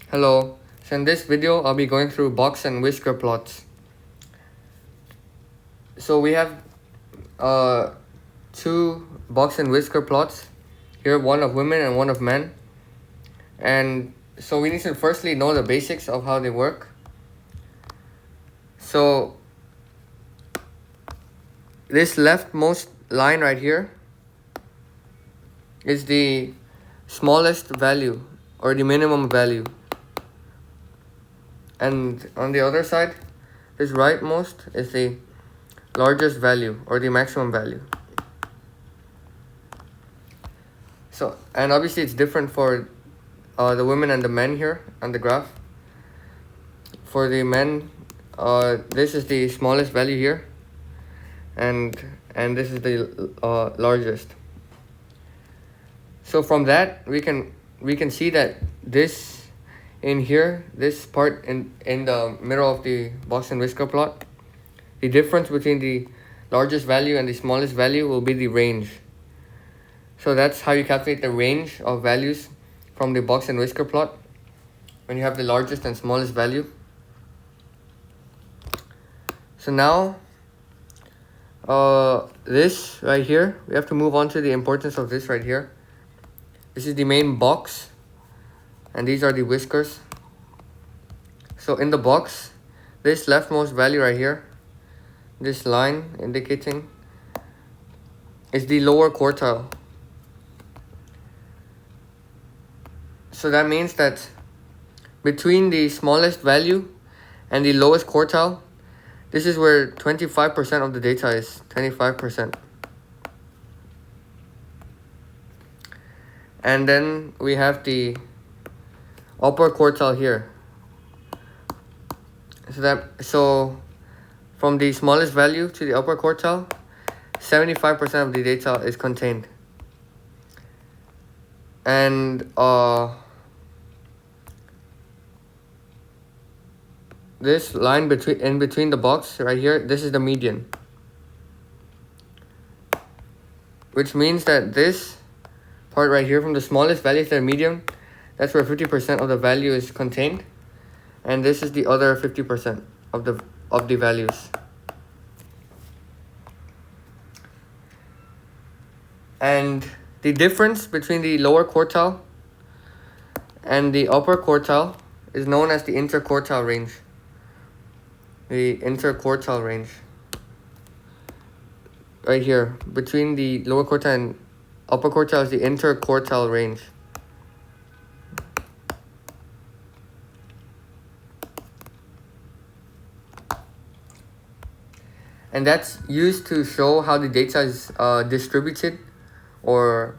Hello, so in this video I'll be going through box and whisker plots. So we have two box and whisker plots here, one of women and one of men. And so we need to firstly know the basics of how they work. So this leftmost line right here is the smallest value or the minimum value. And on the other side, this rightmost is the largest value or the maximum value. So, and obviously it's different for the women and the men here on the graph. For the men, this is the smallest value here, and this is the largest. So from that we can see that this in here, this part in the middle of the box and whisker plot, the difference between the largest value and the smallest value will be the range. So that's how you calculate the range of values from the box and whisker plot when you have the largest and smallest value. So now this right here, we have to move on to the importance of this right here. This is the main box and these are the whiskers. So in the box, this leftmost value right here, this line indicating, is the lower quartile. So that means that between the smallest value and the lowest quartile, this is where 25% of the data is, 25%. And then we have the upper quartile here. So from the smallest value to the upper quartile, 75% of the data is contained. And this line in between the box right here, this is the median, which means that this part right here from the smallest value to the median, that's where 50% of the value is contained, and this is the other 50% of the values. And the difference between the lower quartile and the upper quartile is known as the interquartile range. The interquartile range. Right here, between the lower quartile and upper quartile is the interquartile range. And that's used to show how the data is distributed, or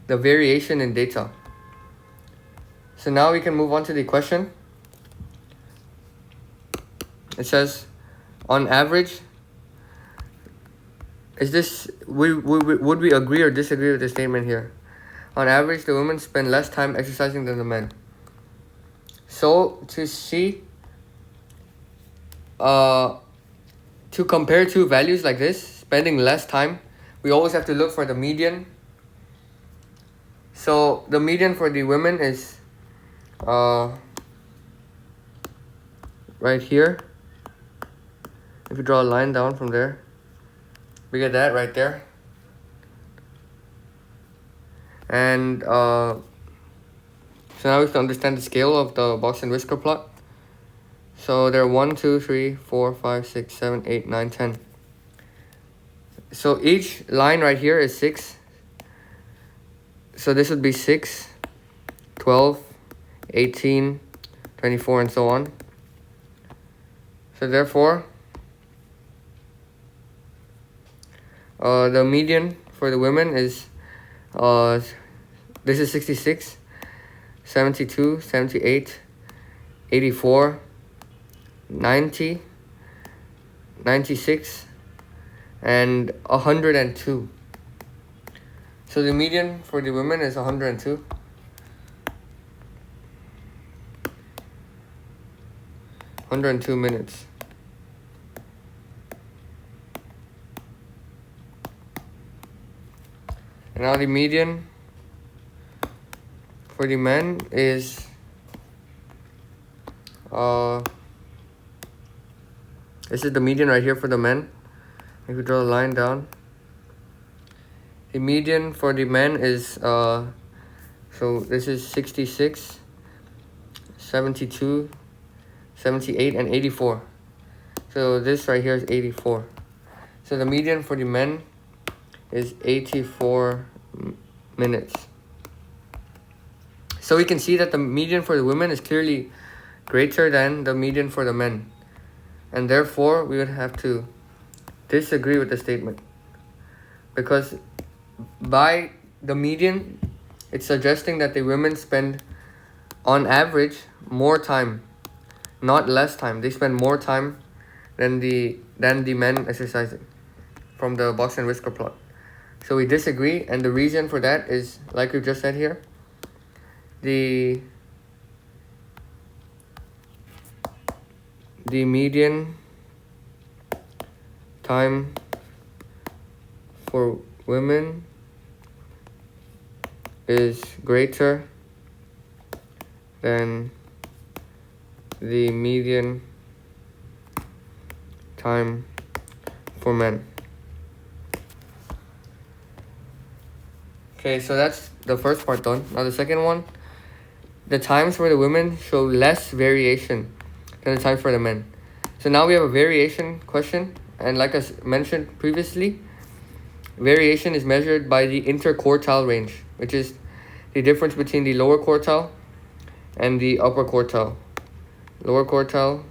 the variation in data. So now we can move on to the question. It says, on average, would we agree or disagree with the statement here? On average, the women spend less time exercising than the men. So to see, to compare two values like this, spending less time, we always have to look for the median. So the median for the women is right here. If you draw a line down from there, we get that right there. And so now we have to understand the scale of the box and whisker plot. So there are 1, 2, 3, 4, 5, 6, 7, 8, 9, 10. So each line right here is 6. So this would be 6, 12, 18, 24, and so on. So therefore, the median for the women is, this is 66, 72, 78, 84, 90, 96, and 102. So the median for the women is 102. 102 minutes. And now the median for the men is This is the median right here for the men. If we draw a line down, the median for the men is so this is 66, 72, 78, and 84. So this right here is 84. So the median for the men is 84 minutes. So we can see that the median for the women is clearly greater than the median for the men. And therefore, we would have to disagree with the statement. Because by the median, it's suggesting that the women spend, on average, more time, not less time. They spend more time than the men exercising from the box and whisker plot. So we disagree, and the reason for that is, like we just said here, the median time for women is greater than the median time for men. Okay, so that's the first part done. Now the second one, the times for the women show less variation than the times for the men. So now we have a variation question, and like I mentioned previously, variation is measured by the interquartile range, which is the difference between the lower quartile and the upper quartile. Lower quartile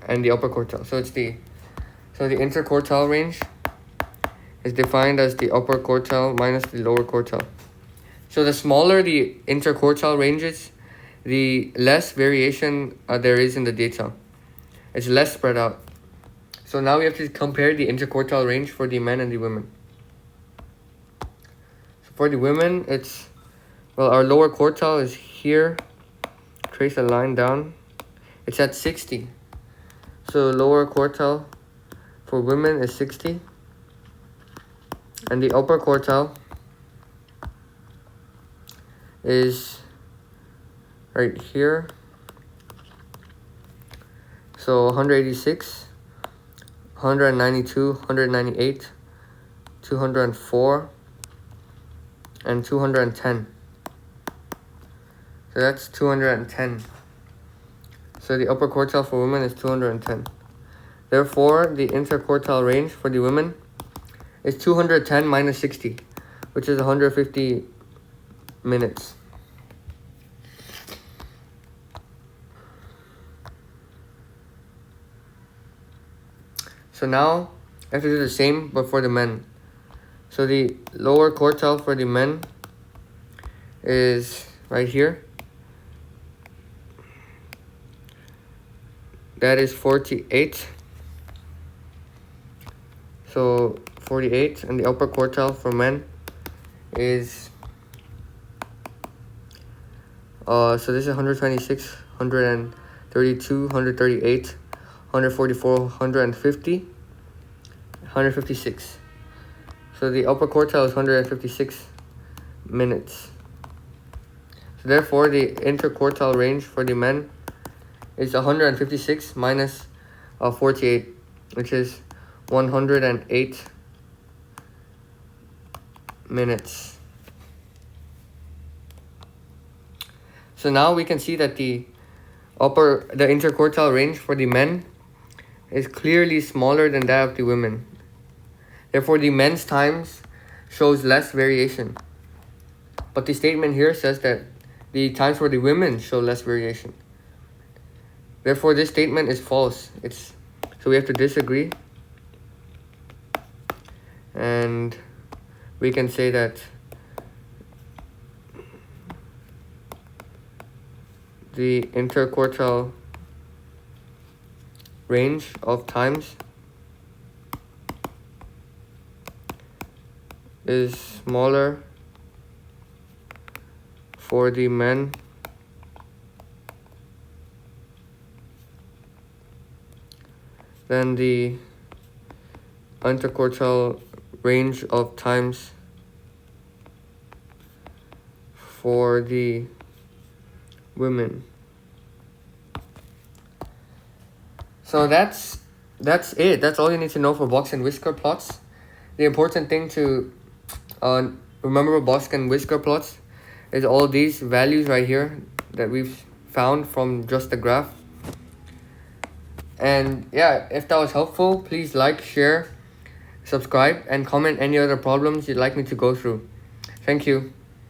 and the upper quartile. So the interquartile range is defined as the upper quartile minus the lower quartile. So the smaller the interquartile range is, the less variation there is in the data. It's less spread out. So now we have to compare the interquartile range for the men and the women. So for the women, it's, well, our lower quartile is here. Trace a line down. It's at 60. So lower quartile for women is 60. And the upper quartile is right here. So 186, 192, 198, 204, and 210. So that's 210. So the upper quartile for women is 210. Therefore, the interquartile range for the women is 210 minus 60, which is 150 minutes. So now I have to do the same but for the men. So the lower quartile for the men is right here. That is 48. So 48, and the upper quartile for men is so this is 126, 132, 138, 144, 150, 156. So the upper quartile is 156 minutes. So therefore, the interquartile range for the men is 156 minus 48, which is 108 minutes. So now we can see that the interquartile range for the men is clearly smaller than that of the women. Therefore, the men's times shows less variation. But the statement here says that the times for the women show less variation. Therefore, this statement is false. So we have to disagree. And we can say that the interquartile range of times is smaller for the men than the interquartile range of times for the women. So that's it. That's all you need to know for box and whisker plots. The important thing to remember about box and whisker plots is all these values right here that we've found from just the graph. And yeah, if that was helpful, please like, share, subscribe, and comment any other problems you'd like me to go through. Thank you.